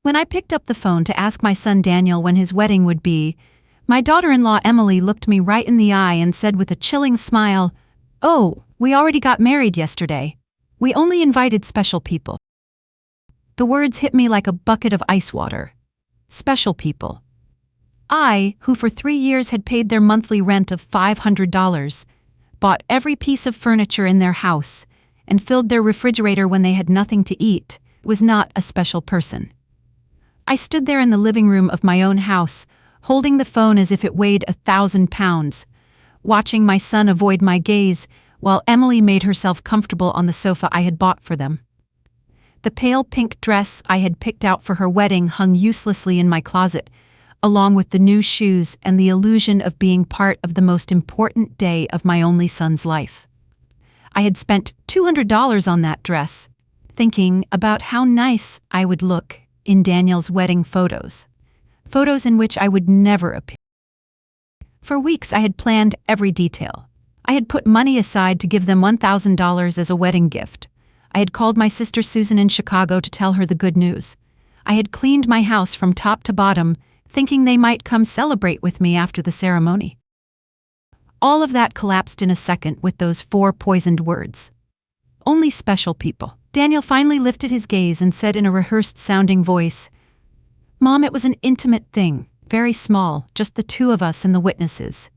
When I picked up the phone to ask my son Daniel when his wedding would be, my daughter-in-law Emily looked me right in the eye and said with a chilling smile, "Oh, we already got married yesterday. We only invited special people." The words hit me like a bucket of ice water. Special people. I, who for 3 years had paid their monthly rent of $500, bought every piece of furniture in their house, and filled their refrigerator when they had nothing to eat, was not a special person. I stood there in the living room of my own house, holding the phone as if it weighed 1,000 pounds, watching my son avoid my gaze while Emily made herself comfortable on the sofa I had bought for them. The pale pink dress I had picked out for her wedding hung uselessly in my closet, along with the new shoes and the illusion of being part of the most important day of my only son's life. I had spent $200 on that dress, thinking about how nice I would look in Daniel's wedding photos in which I would never appear. For weeks I had planned every detail. I had put money aside to give them $1,000 as a wedding gift. I had called my sister Susan in Chicago to tell her the good news. I had cleaned my house from top to bottom, thinking they might come celebrate with me after the ceremony. All of that collapsed in a second with those 4 poisoned words. Only special people. Daniel finally lifted his gaze and said in a rehearsed-sounding voice, "Mom, it was an intimate thing, very small, just the 2 of us and the witnesses."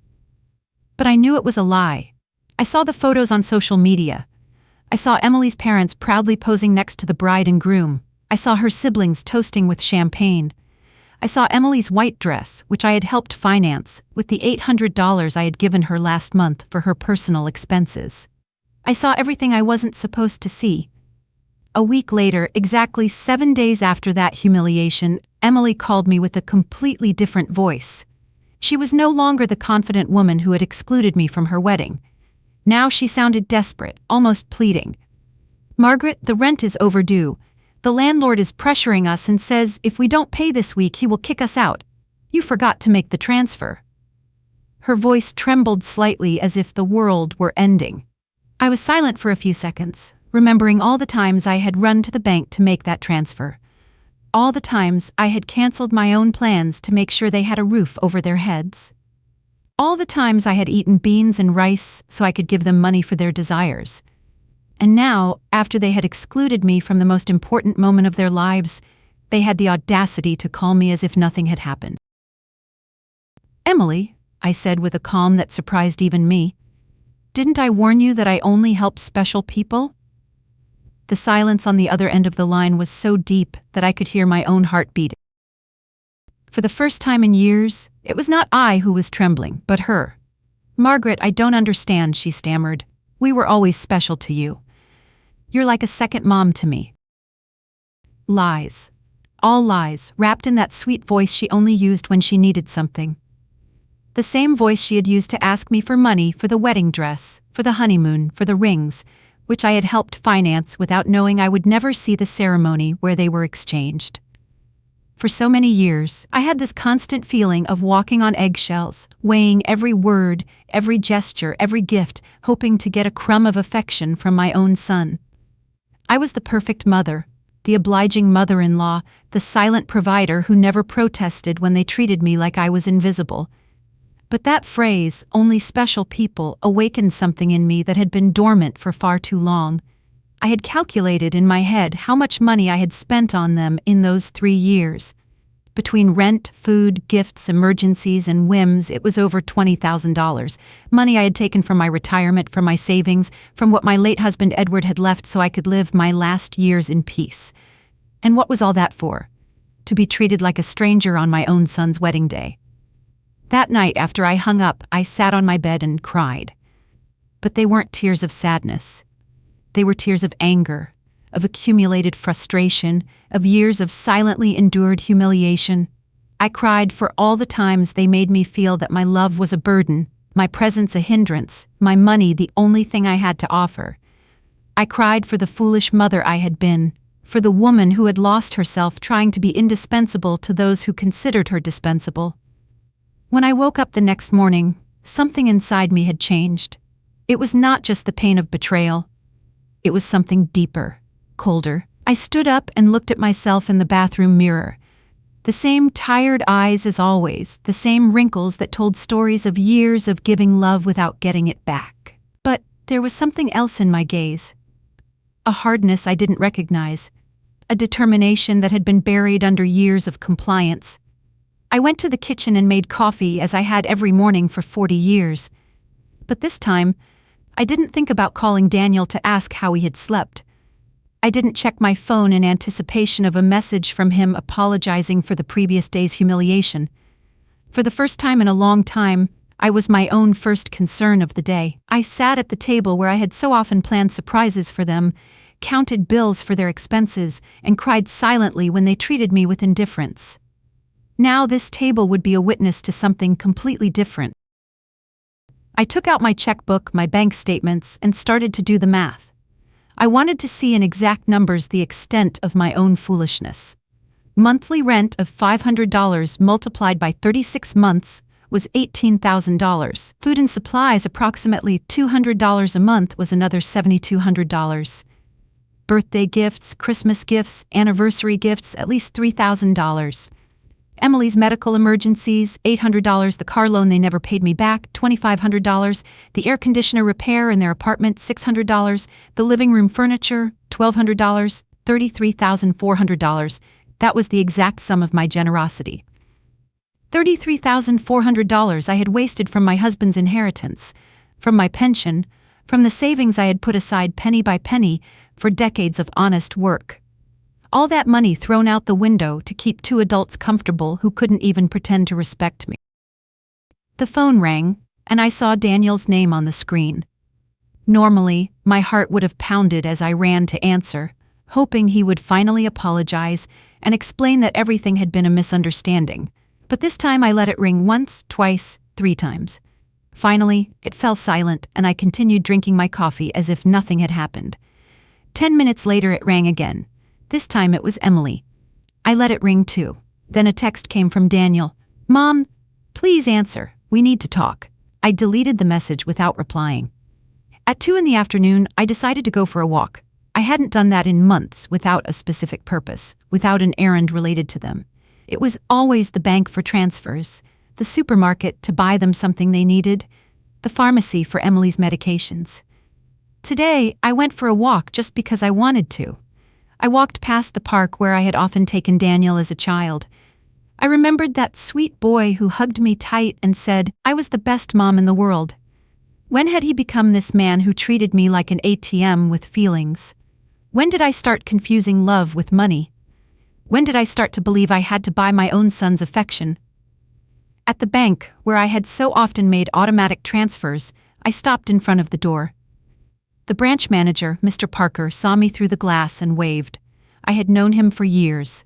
But I knew it was a lie. I saw the photos on social media. I saw Emily's parents proudly posing next to the bride and groom. I saw her siblings toasting with champagne. I saw Emily's white dress, which I had helped finance, with the $800 I had given her last month for her personal expenses. I saw everything I wasn't supposed to see. A week later, exactly 7 days after that humiliation, Emily called me with a completely different voice. She was no longer the confident woman who had excluded me from her wedding. Now she sounded desperate, almost pleading. "Margaret, the rent is overdue. The landlord is pressuring us and says if we don't pay this week he will kick us out. You forgot to make the transfer." Her voice trembled slightly as if the world were ending. I was silent for a few seconds, remembering all the times I had run to the bank to make that transfer. All the times I had canceled my own plans to make sure they had a roof over their heads. All the times I had eaten beans and rice so I could give them money for their desires. And now, after they had excluded me from the most important moment of their lives, they had the audacity to call me as if nothing had happened. "Emily," I said with a calm that surprised even me, "didn't I warn you that I only help special people?" The silence on the other end of the line was so deep that I could hear my own heart beat. For the first time in years, it was not I who was trembling, but her. "Margaret, I don't understand," she stammered. "We were always special to you. You're like a second mom to me." Lies. All lies, wrapped in that sweet voice she only used when she needed something. The same voice she had used to ask me for money for the wedding dress, for the honeymoon, for the rings, which I had helped finance without knowing I would never see the ceremony where they were exchanged. For so many years, I had this constant feeling of walking on eggshells, weighing every word, every gesture, every gift, hoping to get a crumb of affection from my own son. I was the perfect mother, the obliging mother-in-law, the silent provider who never protested when they treated me like I was invisible. But that phrase, "only special people," awakened something in me that had been dormant for far too long. I had calculated in my head how much money I had spent on them in those 3 years. Between rent, food, gifts, emergencies, and whims, it was over $20,000. Money I had taken from my retirement, from my savings, from what my late husband Edward had left so I could live my last years in peace. And what was all that for? To be treated like a stranger on my own son's wedding day. That night, after I hung up, I sat on my bed and cried. But they weren't tears of sadness. They were tears of anger, of accumulated frustration, of years of silently endured humiliation. I cried for all the times they made me feel that my love was a burden, my presence a hindrance, my money the only thing I had to offer. I cried for the foolish mother I had been, for the woman who had lost herself trying to be indispensable to those who considered her dispensable. When I woke up the next morning, something inside me had changed. It was not just the pain of betrayal. It was something deeper, colder. I stood up and looked at myself in the bathroom mirror, The same tired eyes as always, the same wrinkles that told stories of years of giving love without getting it back. But there was something else in my gaze. A hardness I didn't recognize. A determination that had been buried under years of compliance. I went to the kitchen and made coffee as I had every morning for 40 years. But this time, I didn't think about calling Daniel to ask how he had slept. I didn't check my phone in anticipation of a message from him apologizing for the previous day's humiliation. For the first time in a long time, I was my own first concern of the day. I sat at the table where I had so often planned surprises for them, counted bills for their expenses, and cried silently when they treated me with indifference. Now this table would be a witness to something completely different. I took out my checkbook, my bank statements, and started to do the math. I wanted to see in exact numbers the extent of my own foolishness. Monthly rent of $500 multiplied by 36 months was $18,000. Food and supplies approximately $200 a month was another $7,200. Birthday gifts, Christmas gifts, anniversary gifts, at least $3,000. Emily's medical emergencies, $800, the car loan they never paid me back, $2,500, the air conditioner repair in their apartment, $600, the living room furniture, $1,200, $33,400. That was the exact sum of my generosity. $33,400 I had wasted from my husband's inheritance, from my pension, from the savings I had put aside penny by penny for decades of honest work. All that money thrown out the window to keep two adults comfortable who couldn't even pretend to respect me. The phone rang, and I saw Daniel's name on the screen. Normally, my heart would have pounded as I ran to answer, hoping he would finally apologize and explain that everything had been a misunderstanding. But this time I let it ring once, twice, 3 times. Finally, it fell silent, and I continued drinking my coffee as if nothing had happened. 10 minutes later it rang again. This time it was Emily. I let it ring too. Then a text came from Daniel. "Mom, please answer. We need to talk." I deleted the message without replying. At 2 in the afternoon, I decided to go for a walk. I hadn't done that in months without a specific purpose, without an errand related to them. It was always the bank for transfers, the supermarket to buy them something they needed, the pharmacy for Emily's medications. Today, I went for a walk just because I wanted to. I walked past the park where I had often taken Daniel as a child. I remembered that sweet boy who hugged me tight and said I was the best mom in the world. When had he become this man who treated me like an ATM with feelings? When did I start confusing love with money? When did I start to believe I had to buy my own son's affection? At the bank, where I had so often made automatic transfers, I stopped in front of the door. The branch manager, Mr. Parker, saw me through the glass and waved. I had known him for years.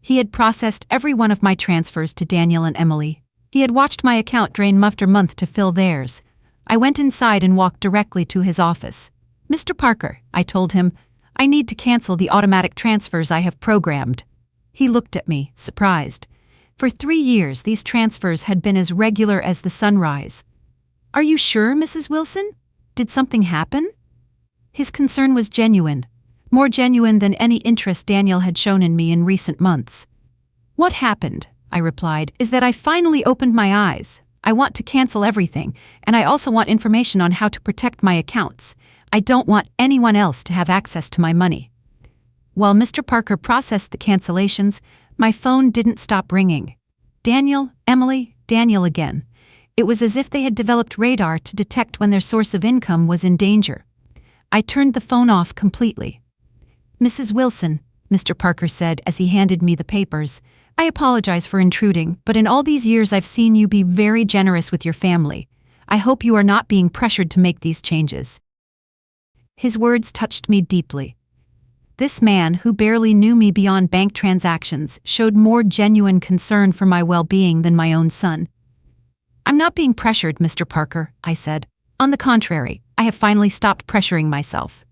He had processed every one of my transfers to Daniel and Emily. He had watched my account drain month after month to fill theirs. I went inside and walked directly to his office. "Mr. Parker," I told him, "I need to cancel the automatic transfers I have programmed." He looked at me, surprised. For 3 years these transfers had been as regular as the sunrise. "Are you sure, Mrs. Wilson? Did something happen?" His concern was genuine, more genuine than any interest Daniel had shown in me in recent months. "What happened," I replied, "is that I finally opened my eyes. I want to cancel everything, and I also want information on how to protect my accounts. I don't want anyone else to have access to my money." While Mr. Parker processed the cancellations, my phone didn't stop ringing. Daniel, Emily, Daniel again. It was as if they had developed radar to detect when their source of income was in danger. I turned the phone off completely. "Mrs. Wilson," Mr. Parker said as he handed me the papers, "I apologize for intruding, but in all these years I've seen you be very generous with your family. I hope you are not being pressured to make these changes." His words touched me deeply. This man, who barely knew me beyond bank transactions, showed more genuine concern for my well-being than my own son. "I'm not being pressured, Mr. Parker," I said. "On the contrary, I have finally stopped pressuring myself."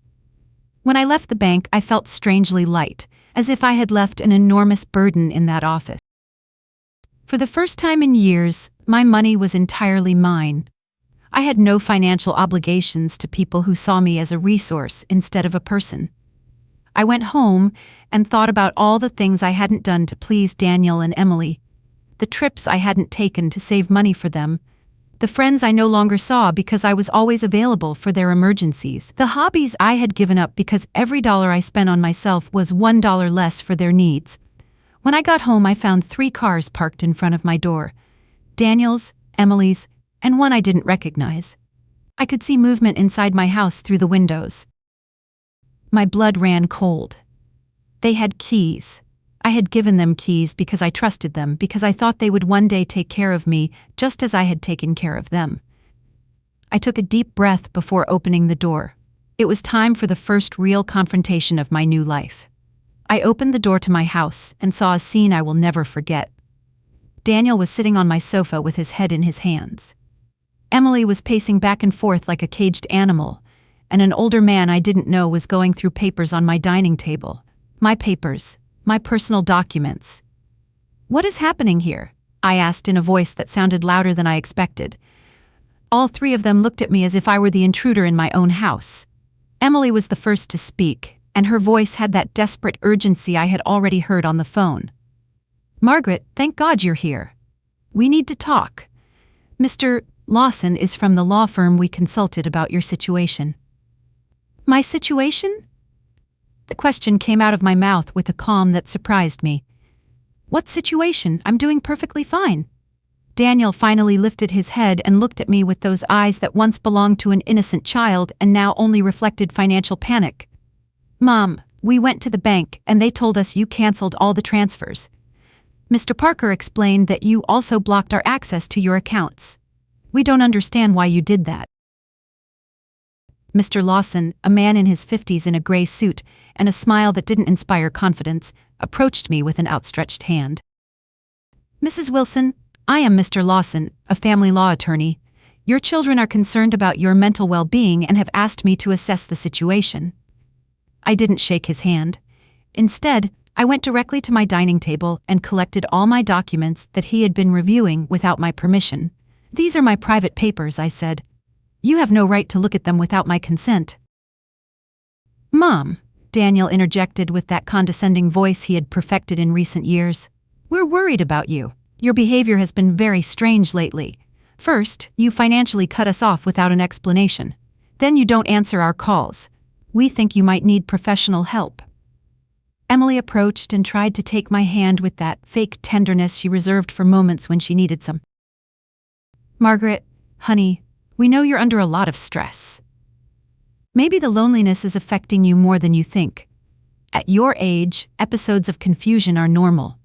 When I left the bank, I felt strangely light, as if I had left an enormous burden in that office. For the first time in years, my money was entirely mine. I had no financial obligations to people who saw me as a resource instead of a person. I went home and thought about all the things I hadn't done to please Daniel and Emily, the trips I hadn't taken to save money for them, the friends I no longer saw because I was always available for their emergencies, the hobbies I had given up because every dollar I spent on myself was $1 less for their needs. When I got home, I found 3 cars parked in front of my door: Daniel's, Emily's, and one I didn't recognize. I could see movement inside my house through the windows. My blood ran cold. They had keys. I had given them keys because I trusted them, because I thought they would one day take care of me just as I had taken care of them. I took a deep breath before opening the door. It was time for the first real confrontation of my new life. I opened the door to my house and saw a scene I will never forget. Daniel was sitting on my sofa with his head in his hands. Emily was pacing back and forth like a caged animal, and an older man I didn't know was going through papers on my dining table. My papers. My personal documents. "What is happening here?" I asked in a voice that sounded louder than I expected. All 3 of them looked at me as if I were the intruder in my own house. Emily was the first to speak, and her voice had that desperate urgency I had already heard on the phone. "Margaret, thank God you're here. We need to talk. Mr. Lawson is from the law firm we consulted about your situation." "My situation?" The question came out of my mouth with a calm that surprised me. "What situation? I'm doing perfectly fine." Daniel finally lifted his head and looked at me with those eyes that once belonged to an innocent child and now only reflected financial panic. "Mom, we went to the bank and they told us you canceled all the transfers. Mr. Parker explained that you also blocked our access to your accounts. We don't understand why you did that." Mr. Lawson, a man in his 50s in a gray suit and a smile that didn't inspire confidence, approached me with an outstretched hand. "Mrs. Wilson, I am Mr. Lawson, a family law attorney. Your children are concerned about your mental well-being and have asked me to assess the situation." I didn't shake his hand. Instead, I went directly to my dining table and collected all my documents that he had been reviewing without my permission. "These are my private papers," I said. "You have no right to look at them without my consent." "Mom," Daniel interjected with that condescending voice he had perfected in recent years, "we're worried about you. Your behavior has been very strange lately. First, you financially cut us off without an explanation. Then you don't answer our calls. We think you might need professional help." Emily approached and tried to take my hand with that fake tenderness she reserved for moments when she needed some. "Margaret, honey, we know you're under a lot of stress. Maybe the loneliness is affecting you more than you think. At your age, episodes of confusion are normal."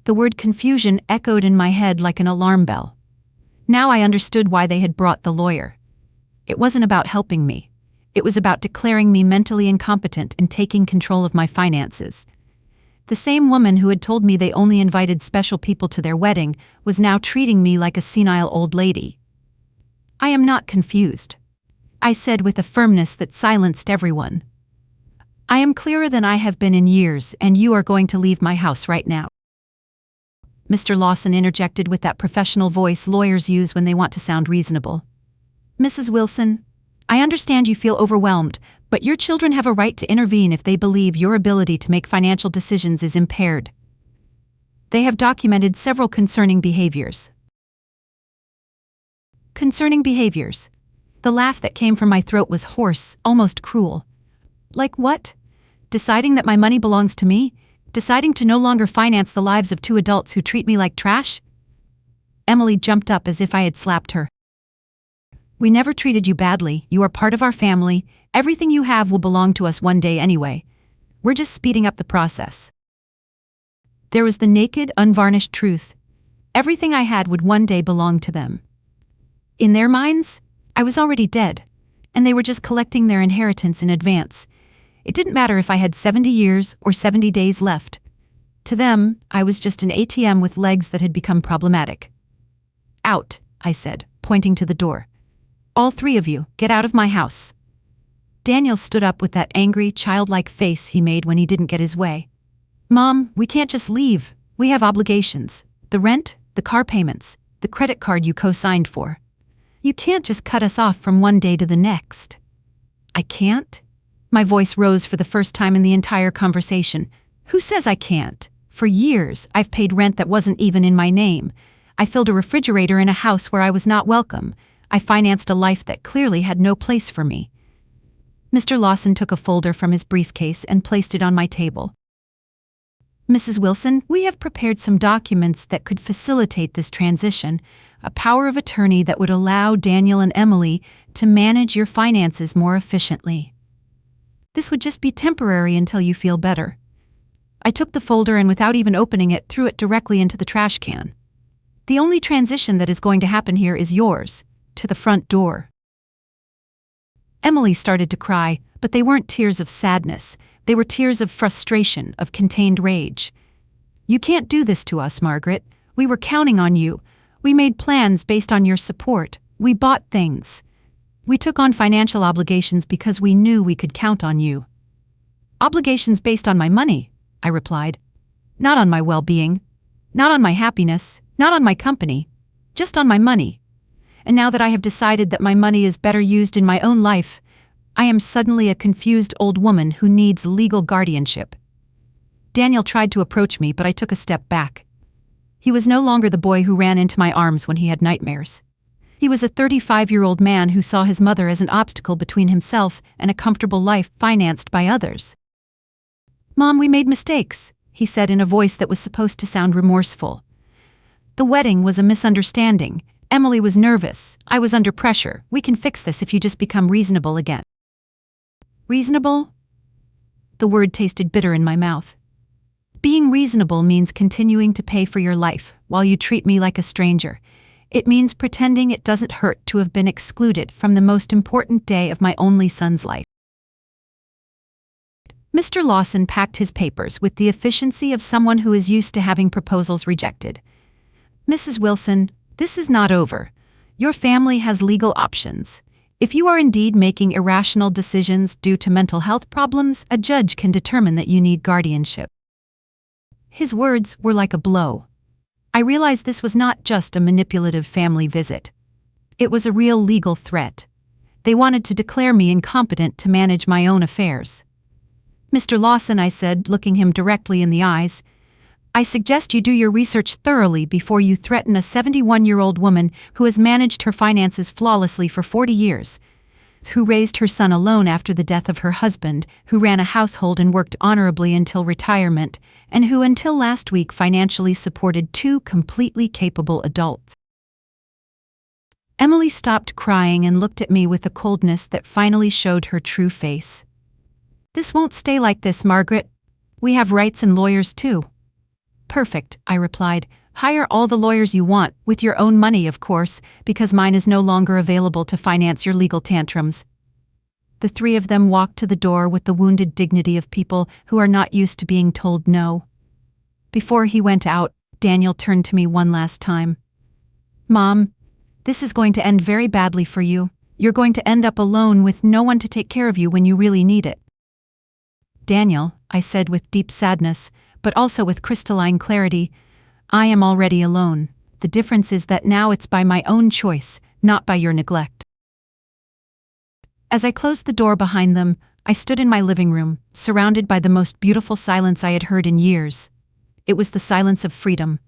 The word confusion echoed in my head like an alarm bell. Now I understood why they had brought the lawyer. It wasn't about helping me. It was about declaring me mentally incompetent and taking control of my finances. The same woman who had told me they only invited special people to their wedding was now treating me like a senile old lady. "I am not confused," I said with a firmness that silenced everyone. "I am clearer than I have been in years, and you are going to leave my house right now." Mr. Lawson interjected with that professional voice lawyers use when they want to sound reasonable. "Mrs. Wilson, I understand you feel overwhelmed, but your children have a right to intervene if they believe your ability to make financial decisions is impaired. They have documented several concerning behaviors." Concerning behaviors. The laugh that came from my throat was hoarse, almost cruel. "Like what? Deciding that my money belongs to me? Deciding to no longer finance the lives of 2 adults who treat me like trash?" Emily jumped up as if I had slapped her. "We never treated you badly. You are part of our family. Everything you have will belong to us one day anyway. We're just speeding up the process." There was the naked, unvarnished truth. Everything I had would one day belong to them. In their minds, I was already dead, and they were just collecting their inheritance in advance. It didn't matter if I had 70 years or 70 days left. To them, I was just an ATM with legs that had become problematic. "Out," I said, pointing to the door. "All 3 of you, get out of my house." Daniel stood up with that angry, childlike face he made when he didn't get his way. "Mom, we can't just leave. We have obligations. The rent, the car payments, the credit card you co-signed for. You can't just cut us off from one day to the next." "I can't?" My voice rose for the first time in the entire conversation. Who says I can't? For years, I've paid rent that wasn't even in my name. I filled a refrigerator in a house where I was not welcome. I financed a life that clearly had no place for me. Mr. Lawson took a folder from his briefcase and placed it on my table. Mrs. Wilson, we have prepared some documents that could facilitate this transition, a power of attorney that would allow Daniel and Emily to manage your finances more efficiently. This would just be temporary until you feel better. I took the folder and without even opening it, threw it directly into the trash can. The only transition that is going to happen here is yours, to the front door. Emily started to cry, but they weren't tears of sadness. They were tears of frustration, of contained rage. You can't do this to us, Margaret. We were counting on you. We made plans based on your support. We bought things. We took on financial obligations because we knew we could count on you. Obligations based on my money, I replied. Not on my well-being. Not on my happiness. Not on my company. Just on my money. And now that I have decided that my money is better used in my own life, I am suddenly a confused old woman who needs legal guardianship. Daniel tried to approach me, but I took a step back. He was no longer the boy who ran into my arms when he had nightmares. He was a 35-year-old man who saw his mother as an obstacle between himself and a comfortable life financed by others. Mom, we made mistakes, he said in a voice that was supposed to sound remorseful. The wedding was a misunderstanding. Emily was nervous. I was under pressure. We can fix this if you just become reasonable again. Reasonable? The word tasted bitter in my mouth. Being reasonable means continuing to pay for your life while you treat me like a stranger. It means pretending it doesn't hurt to have been excluded from the most important day of my only son's life. Mr. Lawson packed his papers with the efficiency of someone who is used to having proposals rejected. Mrs. Wilson, this is not over. Your family has legal options. If you are indeed making irrational decisions due to mental health problems, a judge can determine that you need guardianship. His words were like a blow. I realized this was not just a manipulative family visit. It was a real legal threat. They wanted to declare me incompetent to manage my own affairs. Mr. Lawson, I said, looking him directly in the eyes, I suggest you do your research thoroughly before you threaten a 71-year-old woman who has managed her finances flawlessly for 40 years, who raised her son alone after the death of her husband, who ran a household and worked honorably until retirement, and who until last week financially supported 2 completely capable adults. Emily stopped crying and looked at me with a coldness that finally showed her true face. This won't stay like this, Margaret. We have rights and lawyers too. Perfect, I replied. Hire all the lawyers you want, with your own money, of course, because mine is no longer available to finance your legal tantrums. The 3 of them walked to the door with the wounded dignity of people who are not used to being told no. Before he went out, Daniel turned to me one last time. Mom, this is going to end very badly for you. You're going to end up alone with no one to take care of you when you really need it. Daniel, I said with deep sadness, but also with crystalline clarity, I am already alone. The difference is that now it's by my own choice, not by your neglect. As I closed the door behind them, I stood in my living room, surrounded by the most beautiful silence I had heard in years. It was the silence of freedom.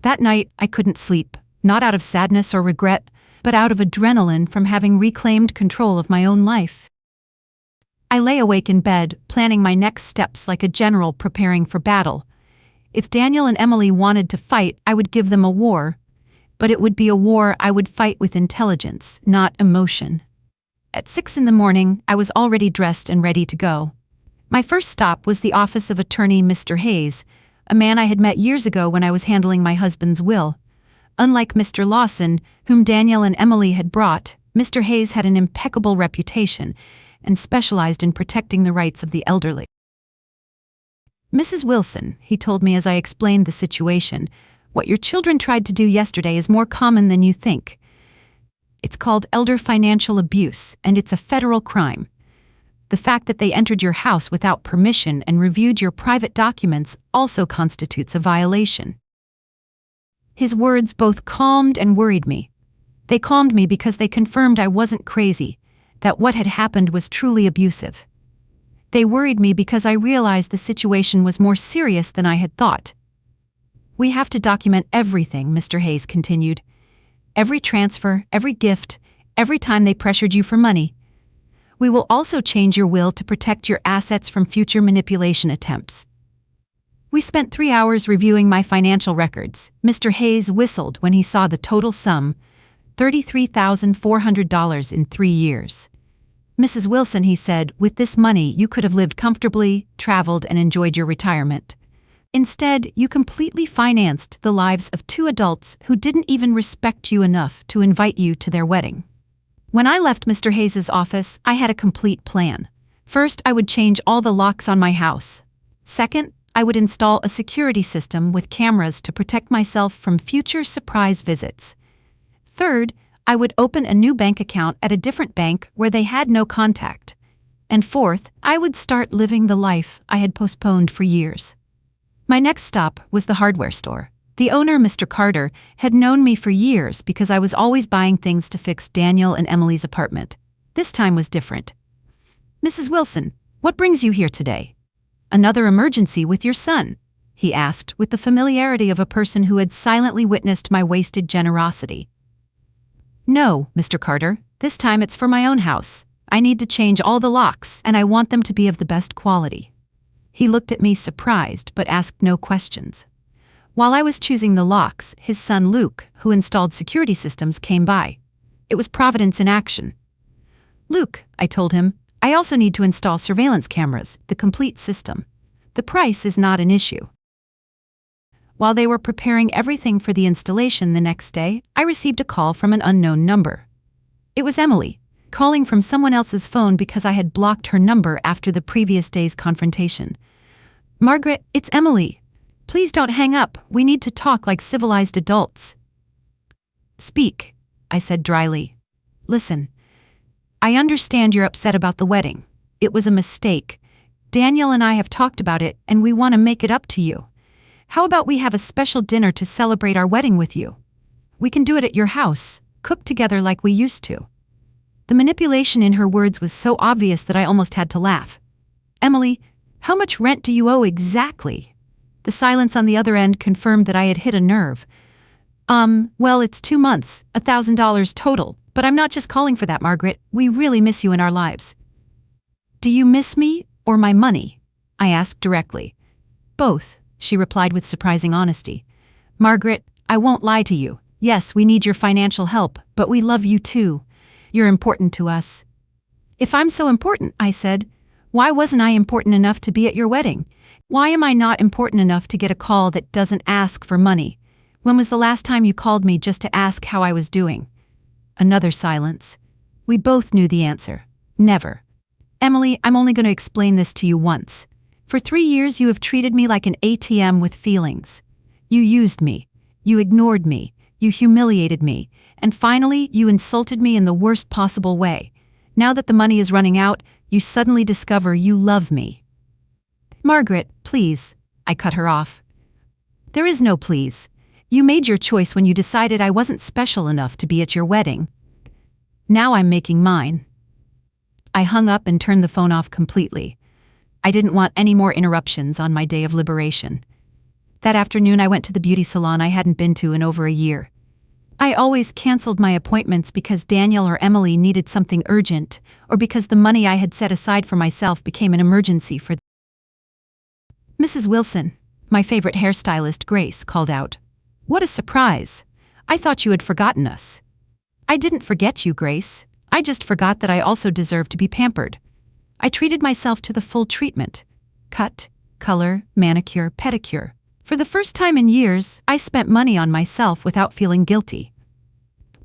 That night, I couldn't sleep, not out of sadness or regret, but out of adrenaline from having reclaimed control of my own life. I lay awake in bed, planning my next steps like a general preparing for battle. If Daniel and Emily wanted to fight, I would give them a war, but it would be a war I would fight with intelligence, not emotion. At 6 a.m, I was already dressed and ready to go. My first stop was the office of attorney Mr. Hayes, a man I had met years ago when I was handling my husband's will. Unlike Mr. Lawson, whom Daniel and Emily had brought, Mr. Hayes had an impeccable reputation and specialized in protecting the rights of the elderly. Mrs. Wilson, he told me as I explained the situation, what your children tried to do yesterday is more common than you think. It's called elder financial abuse, and it's a federal crime. The fact that they entered your house without permission and reviewed your private documents also constitutes a violation. His words both calmed and worried me. They calmed me because they confirmed I wasn't crazy, that what had happened was truly abusive. They worried me because I realized the situation was more serious than I had thought. We have to document everything, Mr. Hayes continued. Every transfer, every gift, every time they pressured you for money. We will also change your will to protect your assets from future manipulation attempts. We spent 3 hours reviewing my financial records. Mr. Hayes whistled when he saw the total sum, $33,400 in 3 years. Mrs. Wilson, he said, with this money you could have lived comfortably, traveled, and enjoyed your retirement. Instead, you completely financed the lives of 2 adults who didn't even respect you enough to invite you to their wedding. When I left Mr. Hayes's office, I had a complete plan. First, I would change all the locks on my house. Second, I would install a security system with cameras to protect myself from future surprise visits. Third, I would open a new bank account at a different bank where they had no contact. And fourth, I would start living the life I had postponed for years. My next stop was the hardware store. The owner, Mr. Carter, had known me for years because I was always buying things to fix Daniel and Emily's apartment. This time was different. "Mrs. Wilson, what brings you here today?" "Another emergency with your son?" he asked with the familiarity of a person who had silently witnessed my wasted generosity. "No, Mr. Carter, this time it's for my own house. I need to change all the locks, and I want them to be of the best quality." He looked at me surprised but asked no questions. While I was choosing the locks, his son Luke, who installed security systems, came by. It was Providence in action. "Luke," I told him, "I also need to install surveillance cameras, the complete system. The price is not an issue." While they were preparing everything for the installation the next day, I received a call from an unknown number. It was Emily, calling from someone else's phone because I had blocked her number after the previous day's confrontation. "Margaret, it's Emily. Please don't hang up. We need to talk like civilized adults." "Speak," I said dryly. "Listen. I understand you're upset about the wedding. It was a mistake. Daniel and I have talked about it, and we want to make it up to you. How about we have a special dinner to celebrate our wedding with you? We can do it at your house, cook together like we used to." The manipulation in her words was so obvious that I almost had to laugh. "Emily, how much rent do you owe exactly?" The silence on the other end confirmed that I had hit a nerve. Well, it's 2 months, $1,000 total. But I'm not just calling for that, Margaret. We really miss you in our lives." "Do you miss me or my money?" I asked directly. "Both," she replied with surprising honesty. "Margaret, I won't lie to you. Yes, we need your financial help, but we love you too. You're important to us." "If I'm so important," I said, "why wasn't I important enough to be at your wedding? Why am I not important enough to get a call that doesn't ask for money? When was the last time you called me just to ask how I was doing?" Another silence. We both knew the answer. Never. "Emily, I'm only going to explain this to you once. For 3 years you have treated me like an ATM with feelings. You used me. You ignored me. You humiliated me. And finally, you insulted me in the worst possible way. Now that the money is running out, you suddenly discover you love me." "Margaret, please," I cut her off. "There is no please. You made your choice when you decided I wasn't special enough to be at your wedding. Now I'm making mine." I hung up and turned the phone off completely. I didn't want any more interruptions on my day of liberation. That afternoon I went to the beauty salon I hadn't been to in over a year. I always canceled my appointments because Daniel or Emily needed something urgent, or because the money I had set aside for myself became an emergency for them. "Mrs. Wilson," my favorite hairstylist Grace called out. "What a surprise. I thought you had forgotten us." "I didn't forget you, Grace. I just forgot that I also deserve to be pampered. I treated myself to the full treatment. Cut, color, manicure, pedicure. For the first time in years, I spent money on myself without feeling guilty."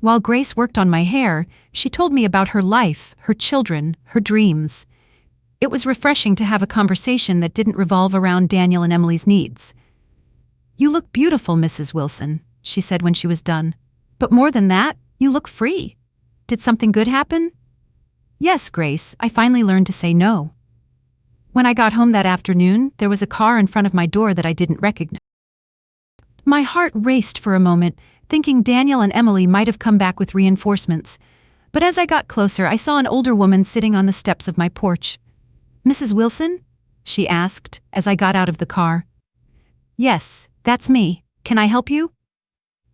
While Grace worked on my hair, she told me about her life, her children, her dreams. It was refreshing to have a conversation that didn't revolve around Daniel and Emily's needs. "You look beautiful, Mrs. Wilson," she said when she was done. "But more than that, you look free. Did something good happen?" "Yes, Grace, I finally learned to say no." When I got home that afternoon, there was a car in front of my door that I didn't recognize. My heart raced for a moment, thinking Daniel and Emily might have come back with reinforcements. But as I got closer, I saw an older woman sitting on the steps of my porch. "Mrs. Wilson?" she asked as I got out of the car. "Yes, that's me. Can I help you?"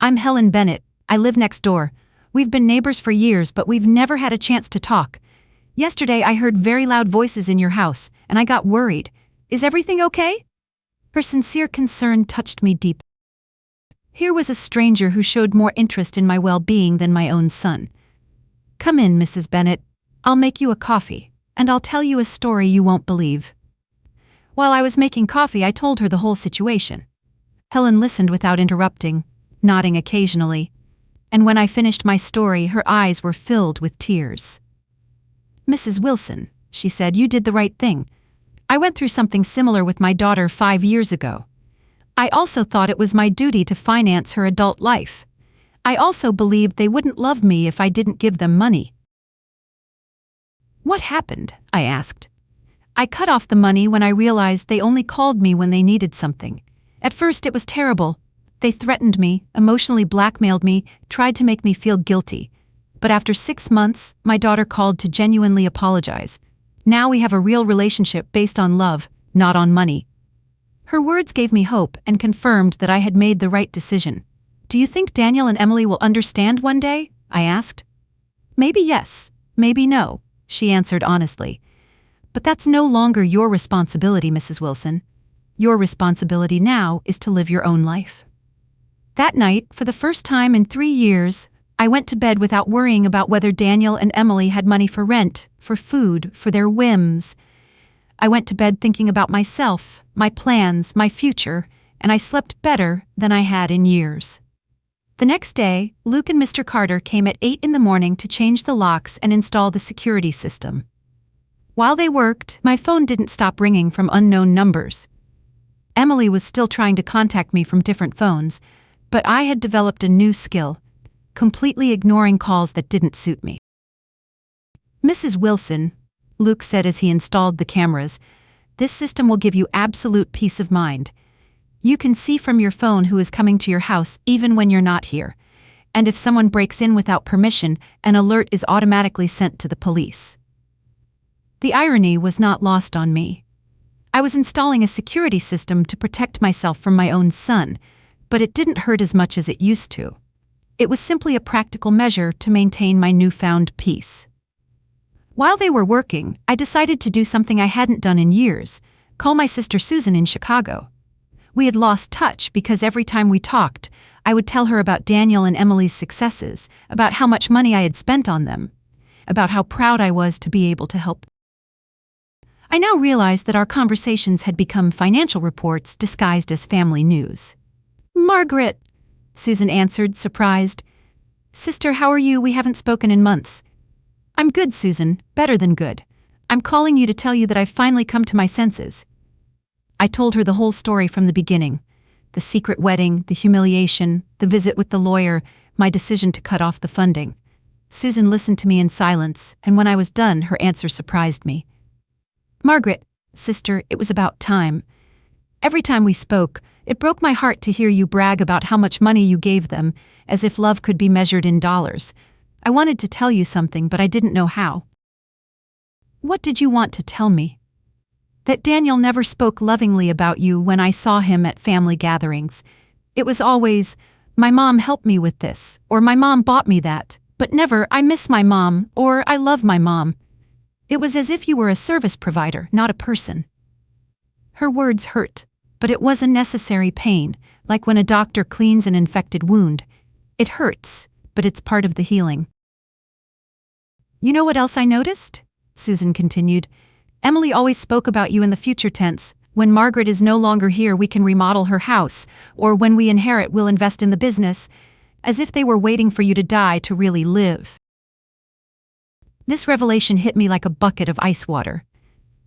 "I'm Helen Bennett. I live next door. We've been neighbors for years, but we've never had a chance to talk. Yesterday I heard very loud voices in your house, and I got worried. Is everything okay?" Her sincere concern touched me deep. Here was a stranger who showed more interest in my well-being than my own son. "Come in, Mrs. Bennett. I'll make you a coffee, and I'll tell you a story you won't believe." While I was making coffee, I told her the whole situation. Helen listened without interrupting, nodding occasionally, and when I finished my story, her eyes were filled with tears. "Mrs. Wilson," she said, "you did the right thing. I went through something similar with my daughter 5 years ago. I also thought it was my duty to finance her adult life. I also believed they wouldn't love me if I didn't give them money." "What happened?" I asked. "I cut off the money when I realized they only called me when they needed something. At first it was terrible. They threatened me, emotionally blackmailed me, tried to make me feel guilty. But after 6 months, my daughter called to genuinely apologize. Now we have a real relationship based on love, not on money." Her words gave me hope and confirmed that I had made the right decision. "Do you think Daniel and Emily will understand one day?" I asked. "Maybe yes, maybe no," she answered honestly. "But that's no longer your responsibility, Mrs. Wilson. Your responsibility now is to live your own life." That night, for the first time in 3 years, I went to bed without worrying about whether Daniel and Emily had money for rent, for food, for their whims. I went to bed thinking about myself, my plans, my future, and I slept better than I had in years. The next day, Luke and Mr. Carter came at 8 in the morning to change the locks and install the security system. While they worked, my phone didn't stop ringing from unknown numbers. Emily was still trying to contact me from different phones, but I had developed a new skill: completely ignoring calls that didn't suit me. "Mrs. Wilson," Luke said as he installed the cameras, "this system will give you absolute peace of mind. You can see from your phone who is coming to your house even when you're not here. And if someone breaks in without permission, an alert is automatically sent to the police." The irony was not lost on me. I was installing a security system to protect myself from my own son, but it didn't hurt as much as it used to. It was simply a practical measure to maintain my newfound peace. While they were working, I decided to do something I hadn't done in years: call my sister Susan in Chicago. We had lost touch because every time we talked, I would tell her about Daniel and Emily's successes, about how much money I had spent on them, about how proud I was to be able to help. I now realized that our conversations had become financial reports disguised as family news. "Margaret," Susan answered, surprised. "Sister, how are you? We haven't spoken in months." "I'm good, Susan, better than good. I'm calling you to tell you that I've finally come to my senses." I told her the whole story from the beginning: the secret wedding, the humiliation, the visit with the lawyer, my decision to cut off the funding. Susan listened to me in silence, and when I was done, her answer surprised me. "Margaret, sister, it was about time. Every time we spoke, it broke my heart to hear you brag about how much money you gave them, as if love could be measured in dollars. I wanted to tell you something, but I didn't know how." "What did you want to tell me?" "That Daniel never spoke lovingly about you when I saw him at family gatherings. It was always, 'My mom helped me with this,' or 'My mom bought me that,' but never, 'I miss my mom,' or 'I love my mom.' It was as if you were a service provider, not a person." Her words hurt, but it was a necessary pain, like when a doctor cleans an infected wound. It hurts, but it's part of the healing. "You know what else I noticed?" Susan continued. "Emily always spoke about you in the future tense. When Margaret is no longer here, we can remodel her house, or when we inherit, we'll invest in the business, as if they were waiting for you to die to really live." This revelation hit me like a bucket of ice water.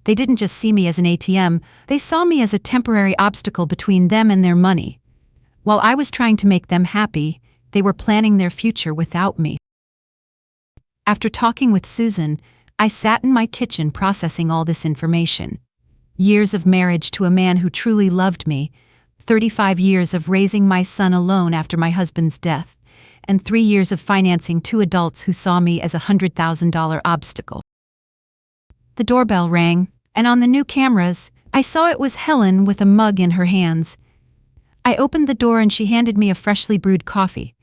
They didn't just see me as an ATM, they saw me as a temporary obstacle between them and their money. While I was trying to make them happy, they were planning their future without me. After talking with Susan, I sat in my kitchen processing all this information. Years of marriage to a man who truly loved me, 35 years of raising my son alone after my husband's death, and 3 years of financing 2 adults who saw me as a $100,000 obstacle. The doorbell rang, and on the new cameras, I saw it was Helen with a mug in her hands. I opened the door and she handed me a freshly brewed coffee.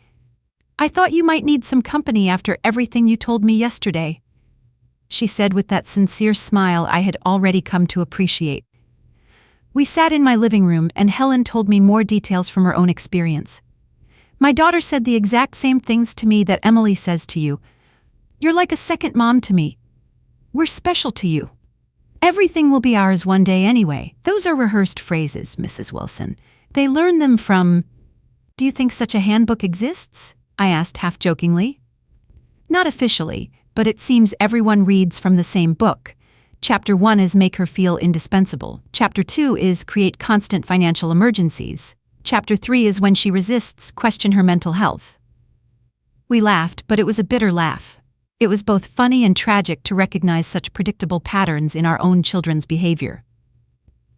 "I thought you might need some company after everything you told me yesterday," she said with that sincere smile I had already come to appreciate. We sat in my living room and Helen told me more details from her own experience. "My daughter said the exact same things to me that Emily says to you. You're like a second mom to me. We're special to you. Everything will be ours one day anyway." Those are rehearsed phrases, Mrs. Wilson. They learn them from— "Do you think such a handbook exists?" I asked half-jokingly. "Not officially, but it seems everyone reads from the same book. Chapter 1 is Make Her Feel Indispensable. Chapter 2 is Create Constant Financial Emergencies. Chapter 3 is When She Resists, Question Her Mental Health." We laughed, but it was a bitter laugh. It was both funny and tragic to recognize such predictable patterns in our own children's behavior.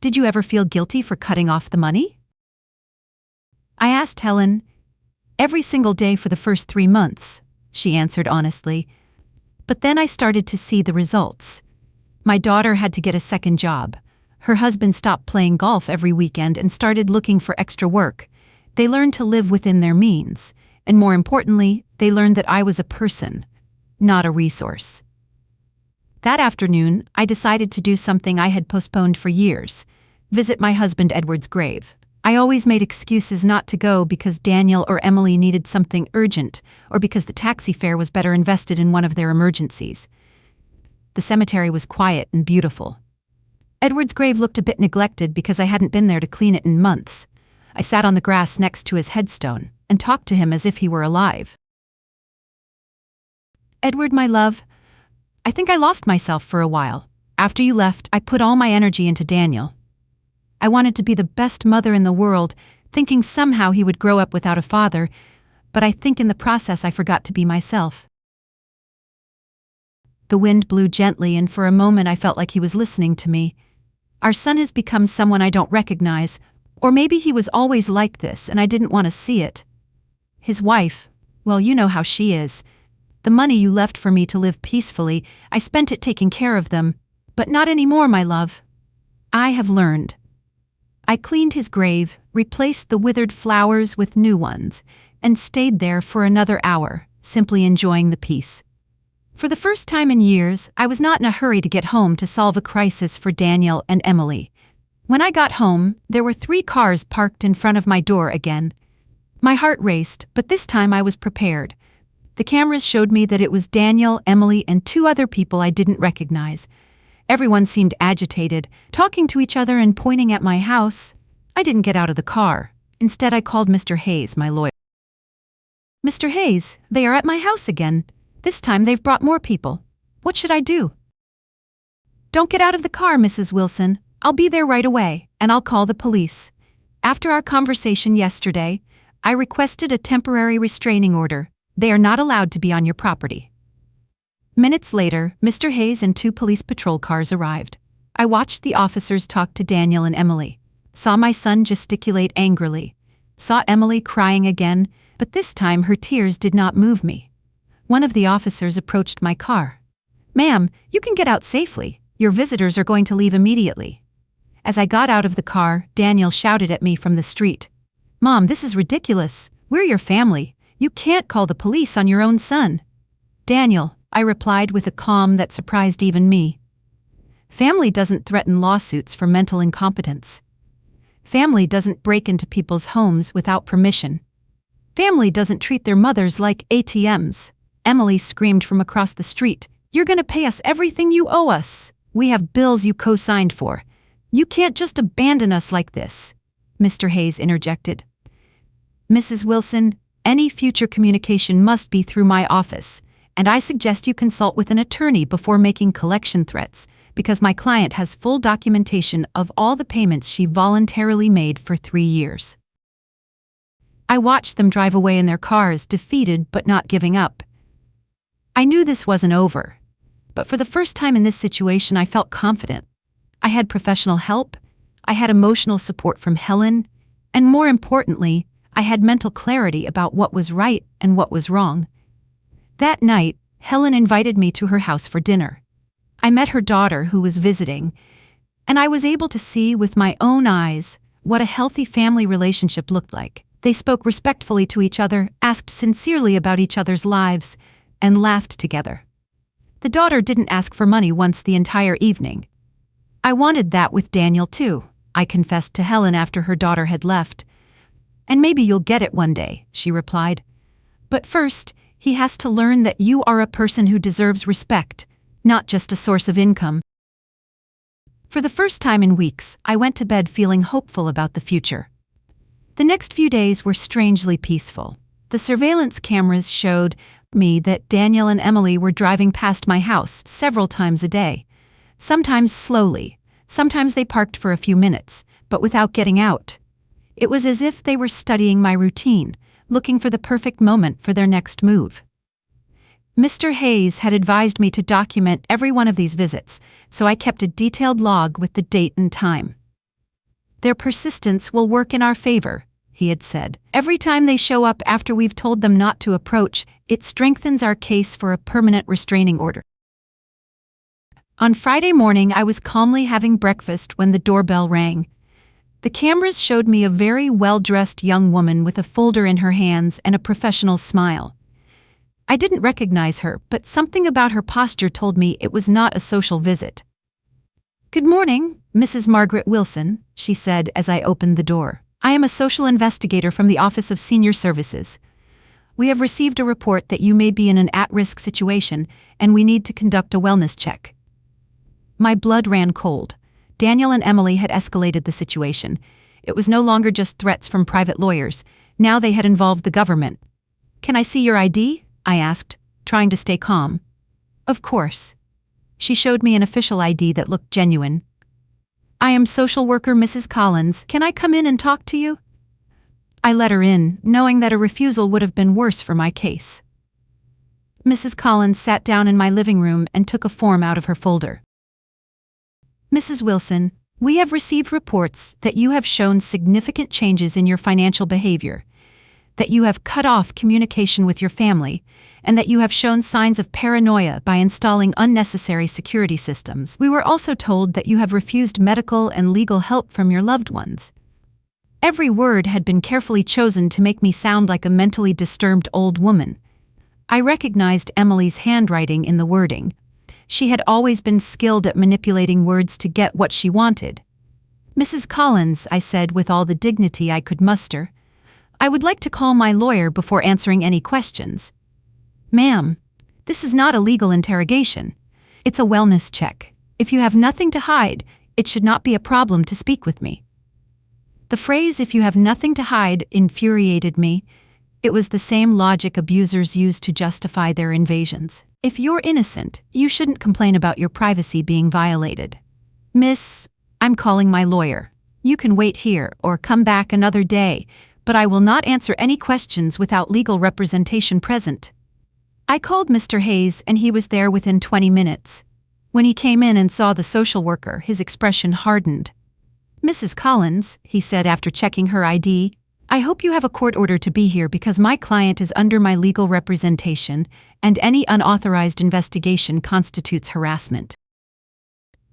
"Did you ever feel guilty for cutting off the money?" I asked Helen. "Every single day for the first 3 months," she answered honestly. "But then I started to see the results. My daughter had to get a second job. Her husband stopped playing golf every weekend and started looking for extra work. They learned to live within their means, and more importantly, they learned that I was a person, not a resource." That afternoon, I decided to do something I had postponed for years: visit my husband Edward's grave. I always made excuses not to go because Daniel or Emily needed something urgent, or because the taxi fare was better invested in one of their emergencies. The cemetery was quiet and beautiful. Edward's grave looked a bit neglected because I hadn't been there to clean it in months. I sat on the grass next to his headstone and talked to him as if he were alive. "Edward, my love, I think I lost myself for a while. After you left, I put all my energy into Daniel. I wanted to be the best mother in the world, thinking somehow he would grow up without a father, but I think in the process I forgot to be myself." The wind blew gently, and for a moment I felt like he was listening to me. Our son has become someone I don't recognize, or maybe he was always like this and I didn't want to see it. His wife, well, you know how she is. The money you left for me to live peacefully, I spent it taking care of them, but not anymore, my love. I have learned. I cleaned his grave, replaced the withered flowers with new ones, and stayed there for another hour, simply enjoying the peace. For the first time in years, I was not in a hurry to get home to solve a crisis for Daniel and Emily. When I got home, there were 3 cars parked in front of my door again. My heart raced, but this time I was prepared. The cameras showed me that it was Daniel, Emily, and 2 other people I didn't recognize. Everyone seemed agitated, talking to each other and pointing at my house. I didn't get out of the car. Instead, I called Mr. Hayes, my lawyer. "Mr. Hayes, they are at my house again. This time they've brought more people. What should I do?" "Don't get out of the car, Mrs. Wilson. I'll be there right away, and I'll call the police. After our conversation yesterday, I requested a temporary restraining order. They are not allowed to be on your property." Minutes later, Mr. Hayes and 2 police patrol cars arrived. I watched the officers talk to Daniel and Emily, saw my son gesticulate angrily, saw Emily crying again, but this time her tears did not move me. One of the officers approached my car. "Ma'am, you can get out safely. Your visitors are going to leave immediately." As I got out of the car, Daniel shouted at me from the street. "Mom, this is ridiculous. We're your family. You can't call the police on your own son." "Daniel," I replied with a calm that surprised even me. "Family doesn't threaten lawsuits for mental incompetence. Family doesn't break into people's homes without permission. Family doesn't treat their mothers like ATMs." Emily screamed from across the street. "You're going to pay us everything you owe us. We have bills you co-signed for. You can't just abandon us like this." Mr. Hayes interjected. "Mrs. Wilson, any future communication must be through my office, and I suggest you consult with an attorney before making collection threats, because my client has full documentation of all the payments she voluntarily made for 3 years." I watched them drive away in their cars, defeated but not giving up. I knew this wasn't over, but for the first time in this situation I felt confident. I had professional help, I had emotional support from Helen, and more importantly, I had mental clarity about what was right and what was wrong. That night, Helen invited me to her house for dinner. I met her daughter, who was visiting, And I was able to see with my own eyes what a healthy family relationship looked like. They spoke respectfully to each other, asked sincerely about each other's lives, and laughed together. The daughter didn't ask for money once the entire evening. I wanted that with Daniel too, I confessed to Helen after her daughter had left. And maybe you'll get it one day, she replied. But first, he has to learn that you are a person who deserves respect, not just a source of income. For the first time in weeks, I went to bed feeling hopeful about the future. The next few days were strangely peaceful. The surveillance cameras showed me that Daniel and Emily were driving past my house several times a day. Sometimes slowly, sometimes they parked for a few minutes, but without getting out. It was as if they were studying my routine, looking for the perfect moment for their next move. Mr. Hayes had advised me to document every one of these visits, so I kept a detailed log with the date and time. Their persistence will work in our favor, he had said. Every time they show up after we've told them not to approach, it strengthens our case for a permanent restraining order. On Friday morning, I was calmly having breakfast when the doorbell rang. The cameras showed me a very well-dressed young woman with a folder in her hands and a professional smile. I didn't recognize her, but something about her posture told me it was not a social visit. "Good morning, Mrs. Margaret Wilson," she said as I opened the door. "I am a social investigator from the Office of Senior Services. We have received a report that you may be in an at-risk situation, and we need to conduct a wellness check." My blood ran cold. Daniel and Emily had escalated the situation. It was no longer just threats from private lawyers. Now they had involved the government. "Can I see your ID?" I asked, trying to stay calm. "Of course." She showed me an official ID that looked genuine. "I am social worker Mrs. Collins. Can I come in and talk to you?" I let her in, knowing that a refusal would have been worse for my case. Mrs. Collins sat down in my living room and took a form out of her folder. "Mrs. Wilson, we have received reports that you have shown significant changes in your financial behavior, that you have cut off communication with your family, and that you have shown signs of paranoia by installing unnecessary security systems. We were also told that you have refused medical and legal help from your loved ones." Every word had been carefully chosen to make me sound like a mentally disturbed old woman. I recognized Emily's handwriting in the wording. She had always been skilled at manipulating words to get what she wanted. "Mrs. Collins," I said with all the dignity I could muster, "I would like to call my lawyer before answering any questions." "Ma'am, this is not a legal interrogation. It's a wellness check. If you have nothing to hide, it should not be a problem to speak with me." The phrase "if you have nothing to hide" infuriated me. It was the same logic abusers use to justify their invasions. If you're innocent, you shouldn't complain about your privacy being violated. "Miss, I'm calling my lawyer. You can wait here or come back another day, but I will not answer any questions without legal representation present." I called Mr. Hayes and he was there within 20 minutes. When he came in and saw the social worker, his expression hardened. "Mrs. Collins," he said after checking her ID, "I hope you have a court order to be here because my client is under my legal representation and any unauthorized investigation constitutes harassment."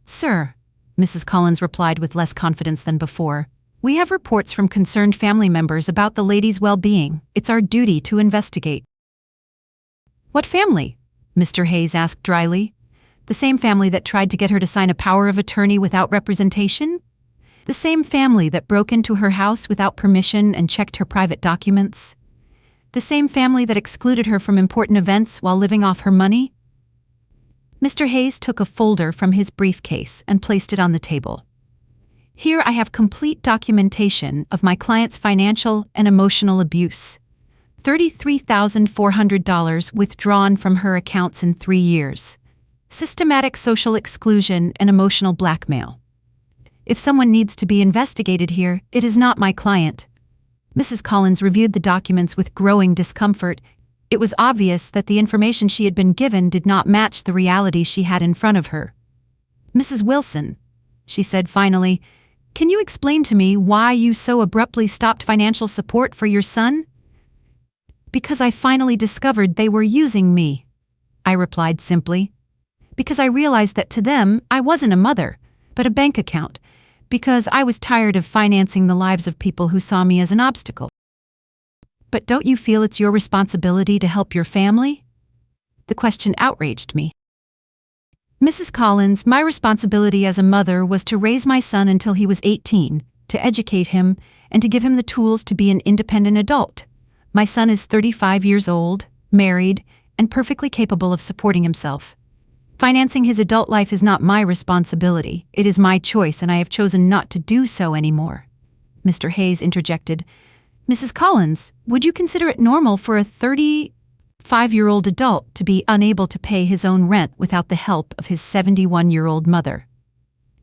"Sir," Mrs. Collins replied with less confidence than before, "we have reports from concerned family members about the lady's well-being. It's our duty to investigate." "What family?" Mr. Hayes asked dryly. "The same family that tried to get her to sign a power of attorney without representation? The same family that broke into her house without permission and checked her private documents? The same family that excluded her from important events while living off her money?" Mr. Hayes took a folder from his briefcase and placed it on the table. "Here I have complete documentation of my client's financial and emotional abuse. $33,400 withdrawn from her accounts in 3 years. Systematic social exclusion and emotional blackmail. If someone needs to be investigated here, it is not my client." Mrs. Collins reviewed the documents with growing discomfort. It was obvious that the information she had been given did not match the reality she had in front of her. "Mrs. Wilson," she said finally, "can you explain to me why you so abruptly stopped financial support for your son?" "Because I finally discovered they were using me," I replied simply. "Because I realized that to them, I wasn't a mother, but a bank account, because I was tired of financing the lives of people who saw me as an obstacle. But don't you feel it's your responsibility to help your family? The question outraged me. Mrs. Collins, my responsibility as a mother was to raise my son until he was 18, to educate him, and to give him the tools to be an independent adult. My son is 35 years old, married, and perfectly capable of supporting himself. Financing his adult life is not my responsibility. It is my choice, and I have chosen not to do so anymore. Mr. Hayes interjected, Mrs. Collins, would you consider it normal for a 35-year-old adult to be unable to pay his own rent without the help of his 71-year-old mother?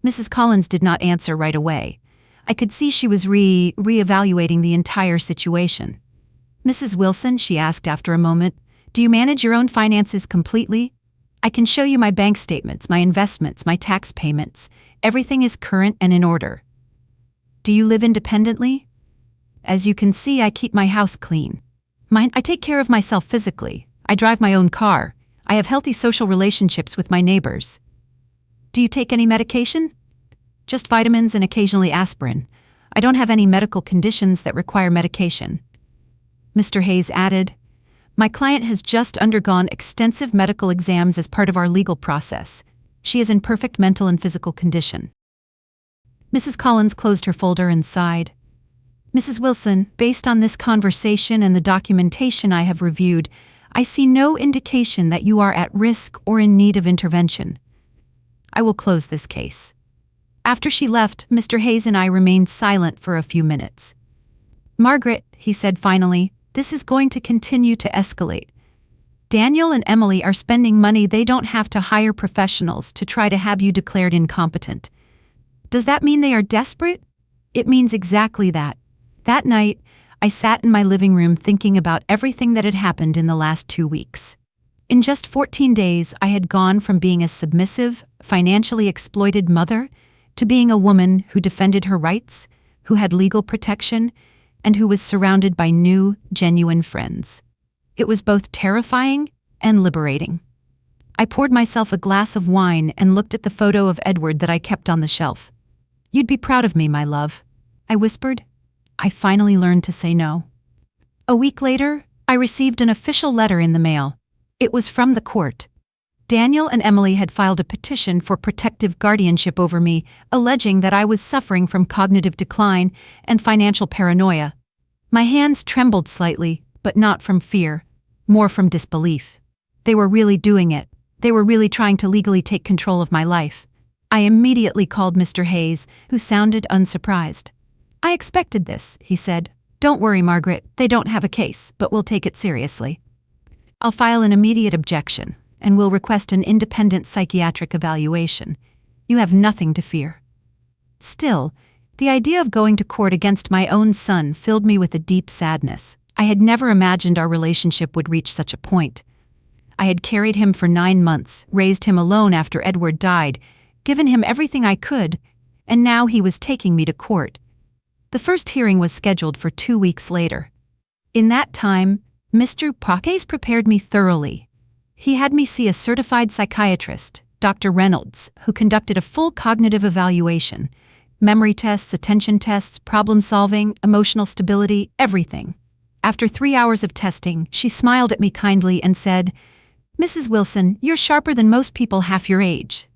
Mrs. Collins did not answer right away. I could see she was re-evaluating the entire situation. Mrs. Wilson, she asked after a moment, do you manage your own finances completely? I can show you my bank statements, my investments, my tax payments. Everything is current and in order. Do you live independently? As you can see, I keep my house clean. I take care of myself physically. I drive my own car. I have healthy social relationships with my neighbors. Do you take any medication? Just vitamins and occasionally aspirin. I don't have any medical conditions that require medication. Mr. Hayes added, my client has just undergone extensive medical exams as part of our legal process. She is in perfect mental and physical condition. Mrs. Collins closed her folder and sighed. Mrs. Wilson, based on this conversation and the documentation I have reviewed, I see no indication that you are at risk or in need of intervention. I will close this case. After she left, Mr. Hayes and I remained silent for a few minutes. Margaret, he said finally, this is going to continue to escalate. Daniel and Emily are spending money they don't have to hire professionals to try to have you declared incompetent. Does that mean they are desperate? It means exactly that. That night, I sat in my living room thinking about everything that had happened in the last 2 weeks. In just 14 days, I had gone from being a submissive, financially exploited mother to being a woman who defended her rights, who had legal protection, and who was surrounded by new, genuine friends. It was both terrifying and liberating. I poured myself a glass of wine and looked at the photo of Edward that I kept on the shelf. You'd be proud of me, my love, I whispered. I finally learned to say no. A week later, I received an official letter in the mail. It was from the court. Daniel and Emily had filed a petition for protective guardianship over me, alleging that I was suffering from cognitive decline and financial paranoia. My hands trembled slightly, but not from fear, more from disbelief. They were really doing it. They were really trying to legally take control of my life. I immediately called Mr. Hayes, who sounded unsurprised. I expected this, he said. Don't worry, Margaret, they don't have a case, but we'll take it seriously. I'll file an immediate objection, and we'll request an independent psychiatric evaluation. You have nothing to fear. Still, the idea of going to court against my own son filled me with a deep sadness. I had never imagined our relationship would reach such a point. I had carried him for 9 months, raised him alone after Edward died, given him everything I could, and now he was taking me to court. The first hearing was scheduled for 2 weeks later. In that time, Mr. Hayes prepared me thoroughly. He had me see a certified psychiatrist, Dr. Reynolds, who conducted a full cognitive evaluation. Memory tests, attention tests, problem solving, emotional stability, everything. After 3 hours of testing, she smiled at me kindly and said, Mrs. Wilson, you're sharper than most people half your age.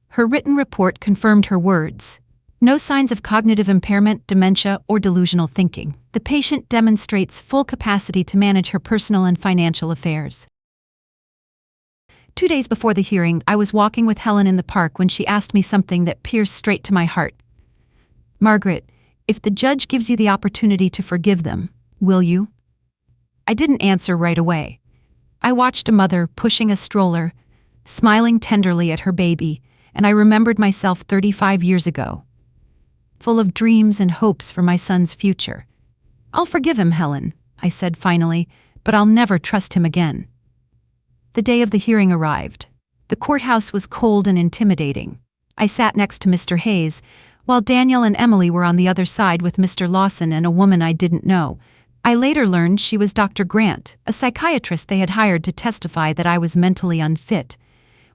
Her written report confirmed her words. No signs of cognitive impairment, dementia, or delusional thinking. The patient demonstrates full capacity to manage her personal and financial affairs. 2 days before the hearing, I was walking with Helen in the park when she asked me something that pierced straight to my heart. Margaret, if the judge gives you the opportunity to forgive them, will you? I didn't answer right away. I watched a mother pushing a stroller, smiling tenderly at her baby, and I remembered myself 35 years ago, full of dreams and hopes for my son's future. I'll forgive him, Helen, I said finally, but I'll never trust him again. The day of the hearing arrived. The courthouse was cold and intimidating. I sat next to Mr. Hayes, while Daniel and Emily were on the other side with Mr. Lawson and a woman I didn't know. I later learned she was Dr. Grant, a psychiatrist they had hired to testify that I was mentally unfit.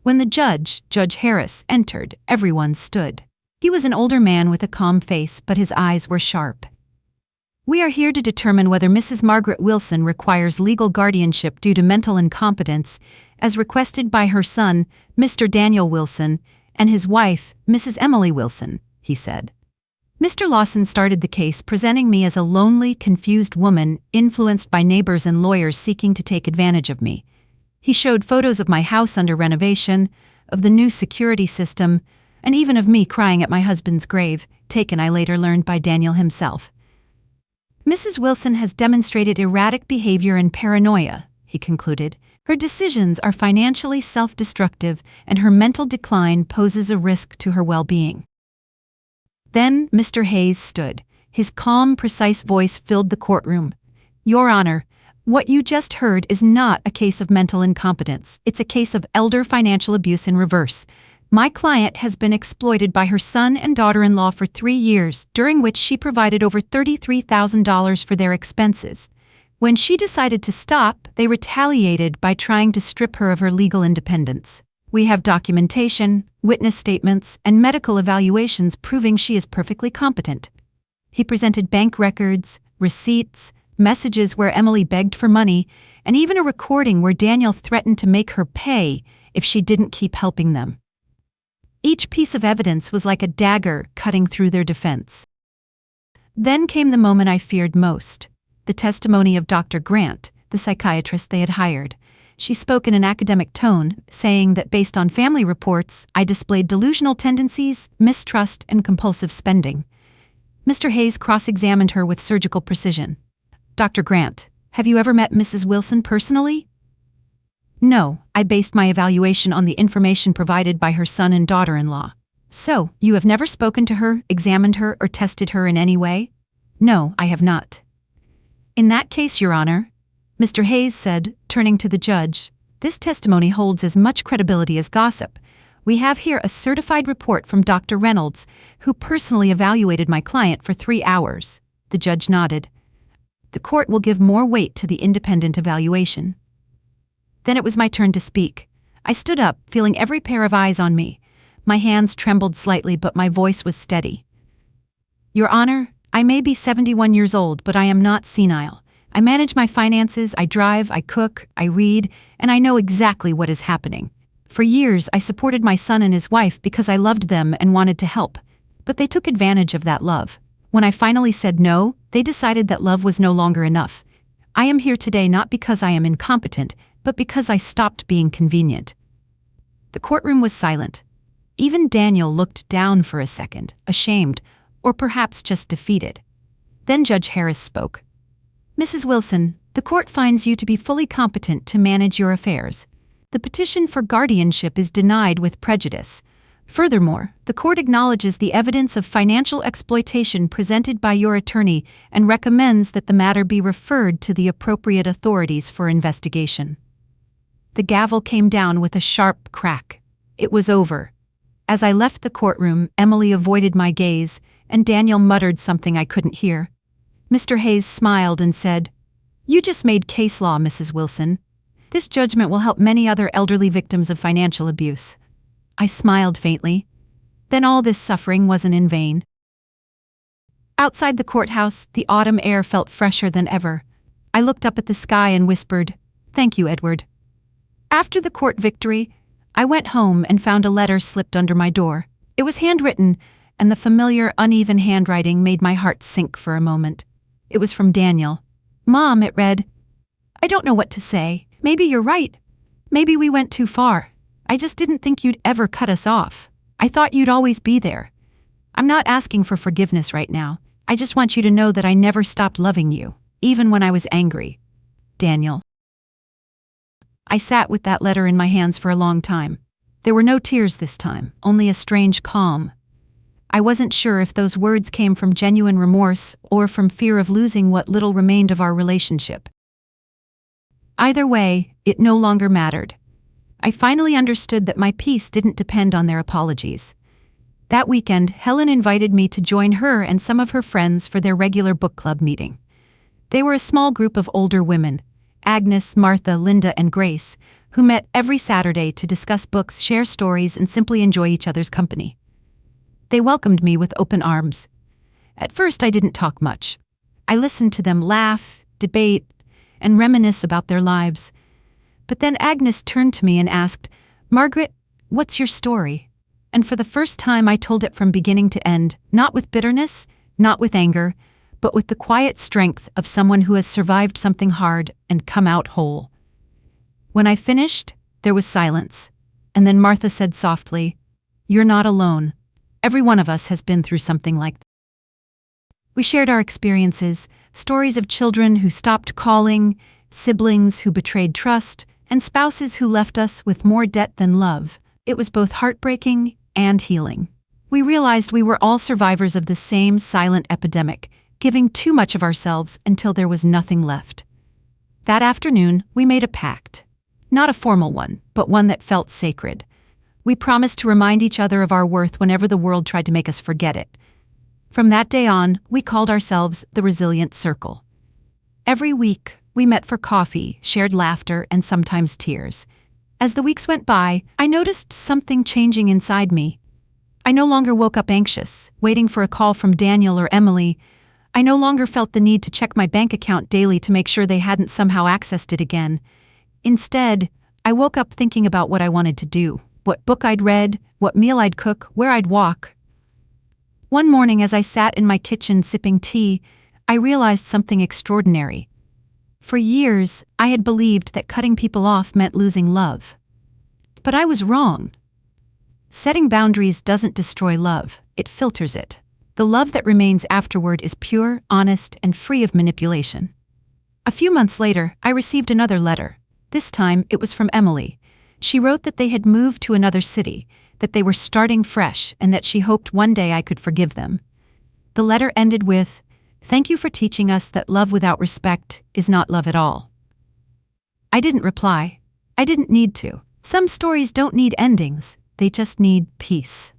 When the judge, Judge Harris, entered, everyone stood. He was an older man with a calm face, but his eyes were sharp. We are here to determine whether Mrs. Margaret Wilson requires legal guardianship due to mental incompetence, as requested by her son, Mr. Daniel Wilson, and his wife, Mrs. Emily Wilson, he said. Mr. Lawson started the case presenting me as a lonely, confused woman influenced by neighbors and lawyers seeking to take advantage of me. He showed photos of my house under renovation, of the new security system, and even of me crying at my husband's grave, taken I later learned by Daniel himself. Mrs. Wilson has demonstrated erratic behavior and paranoia, he concluded. Her decisions are financially self-destructive, and her mental decline poses a risk to her well-being. Then Mr. Hayes stood. His calm, precise voice filled the courtroom. Your Honor, what you just heard is not a case of mental incompetence. It's a case of elder financial abuse in reverse. My client has been exploited by her son and daughter-in-law for 3 years, during which she provided over $33,000 for their expenses. When she decided to stop, they retaliated by trying to strip her of her legal independence. We have documentation, witness statements, and medical evaluations proving she is perfectly competent. He presented bank records, receipts, messages where Emily begged for money, and even a recording where Daniel threatened to make her pay if she didn't keep helping them. Each piece of evidence was like a dagger cutting through their defense. Then came the moment I feared most, the testimony of Dr. Grant, the psychiatrist they had hired. She spoke in an academic tone, saying that based on family reports, I displayed delusional tendencies, mistrust, and compulsive spending. Mr. Hayes cross-examined her with surgical precision. Dr. Grant, have you ever met Mrs. Wilson personally? No, I based my evaluation on the information provided by her son and daughter-in-law. So, you have never spoken to her, examined her, or tested her in any way? No, I have not. In that case, Your Honor, Mr. Hayes said, turning to the judge, this testimony holds as much credibility as gossip. We have here a certified report from Dr. Reynolds, who personally evaluated my client for 3 hours. The judge nodded. The court will give more weight to the independent evaluation. Then it was my turn to speak. I stood up, feeling every pair of eyes on me. My hands trembled slightly, but my voice was steady. Your Honor, I may be 71 years old, but I am not senile. I manage my finances, I drive, I cook, I read, and I know exactly what is happening. For years, I supported my son and his wife because I loved them and wanted to help. But they took advantage of that love. When I finally said no, they decided that love was no longer enough. I am here today not because I am incompetent, but because I stopped being convenient. The courtroom was silent. Even Daniel looked down for a second, ashamed, or perhaps just defeated. Then Judge Harris spoke. Mrs. Wilson, the court finds you to be fully competent to manage your affairs. The petition for guardianship is denied with prejudice. Furthermore, the court acknowledges the evidence of financial exploitation presented by your attorney and recommends that the matter be referred to the appropriate authorities for investigation. The gavel came down with a sharp crack. It was over. As I left the courtroom, Emily avoided my gaze, and Daniel muttered something I couldn't hear. Mr. Hayes smiled and said, You just made case law, Mrs. Wilson. This judgment will help many other elderly victims of financial abuse. I smiled faintly. Then all this suffering wasn't in vain. Outside the courthouse, the autumn air felt fresher than ever. I looked up at the sky and whispered, Thank you, Edward. After the court victory, I went home and found a letter slipped under my door. It was handwritten, and the familiar, uneven handwriting made my heart sink for a moment. It was from Daniel. Mom, it read, I don't know what to say. Maybe you're right. Maybe we went too far. I just didn't think you'd ever cut us off. I thought you'd always be there. I'm not asking for forgiveness right now. I just want you to know that I never stopped loving you, even when I was angry. Daniel. I sat with that letter in my hands for a long time. There were no tears this time, only a strange calm. I wasn't sure if those words came from genuine remorse or from fear of losing what little remained of our relationship. Either way, it no longer mattered. I finally understood that my peace didn't depend on their apologies. That weekend, Helen invited me to join her and some of her friends for their regular book club meeting. They were a small group of older women, Agnes, Martha, Linda, and Grace, who met every Saturday to discuss books, share stories, and simply enjoy each other's company. They welcomed me with open arms. At first, I didn't talk much. I listened to them laugh, debate, and reminisce about their lives. But then Agnes turned to me and asked, "Margaret, what's your story?" And for the first time, I told it from beginning to end, not with bitterness, not with anger, but with the quiet strength of someone who has survived something hard and come out whole. When I finished, there was silence, and then Martha said softly, "You're not alone. Every one of us has been through something like that." We shared our experiences, stories of children who stopped calling, siblings who betrayed trust, and spouses who left us with more debt than love. It was both heartbreaking and healing. We realized we were all survivors of the same silent epidemic, giving too much of ourselves until there was nothing left. That afternoon, we made a pact. Not a formal one, but one that felt sacred. We promised to remind each other of our worth whenever the world tried to make us forget it. From that day on, we called ourselves the Resilient Circle. Every week, we met for coffee, shared laughter, and sometimes tears. As the weeks went by, I noticed something changing inside me. I no longer woke up anxious, waiting for a call from Daniel or Emily. I no longer felt the need to check my bank account daily to make sure they hadn't somehow accessed it again. Instead, I woke up thinking about what I wanted to do, what book I'd read, what meal I'd cook, where I'd walk. One morning as I sat in my kitchen sipping tea, I realized something extraordinary. For years, I had believed that cutting people off meant losing love. But I was wrong. Setting boundaries doesn't destroy love, it filters it. The love that remains afterward is pure, honest, and free of manipulation. A few months later, I received another letter. This time, it was from Emily. She wrote that they had moved to another city, that they were starting fresh, and that she hoped one day I could forgive them. The letter ended with, "Thank you for teaching us that love without respect is not love at all." I didn't reply. I didn't need to. Some stories don't need endings, they just need peace.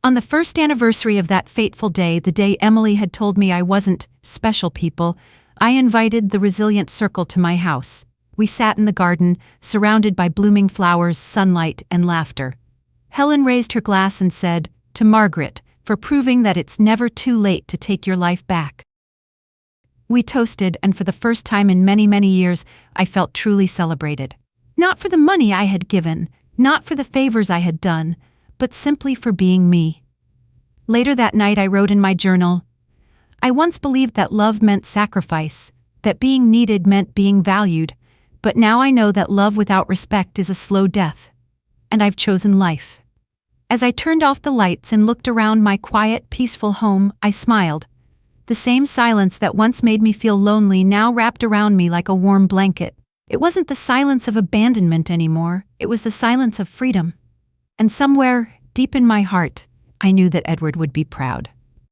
On the first anniversary of that fateful day, the day Emily had told me I wasn't special people, I invited the Resilient Circle to my house. We sat in the garden, surrounded by blooming flowers, sunlight, and laughter. Helen raised her glass and said, "To Margaret, for proving that it's never too late to take your life back." We toasted, and for the first time in many, many years, I felt truly celebrated. Not for the money I had given, not for the favors I had done, but simply for being me. Later that night I wrote in my journal, "I once believed that love meant sacrifice, that being needed meant being valued, but now I know that love without respect is a slow death. And I've chosen life." As I turned off the lights and looked around my quiet, peaceful home, I smiled. The same silence that once made me feel lonely now wrapped around me like a warm blanket. It wasn't the silence of abandonment anymore, it was the silence of freedom. And somewhere, deep in my heart, I knew that Edward would be proud.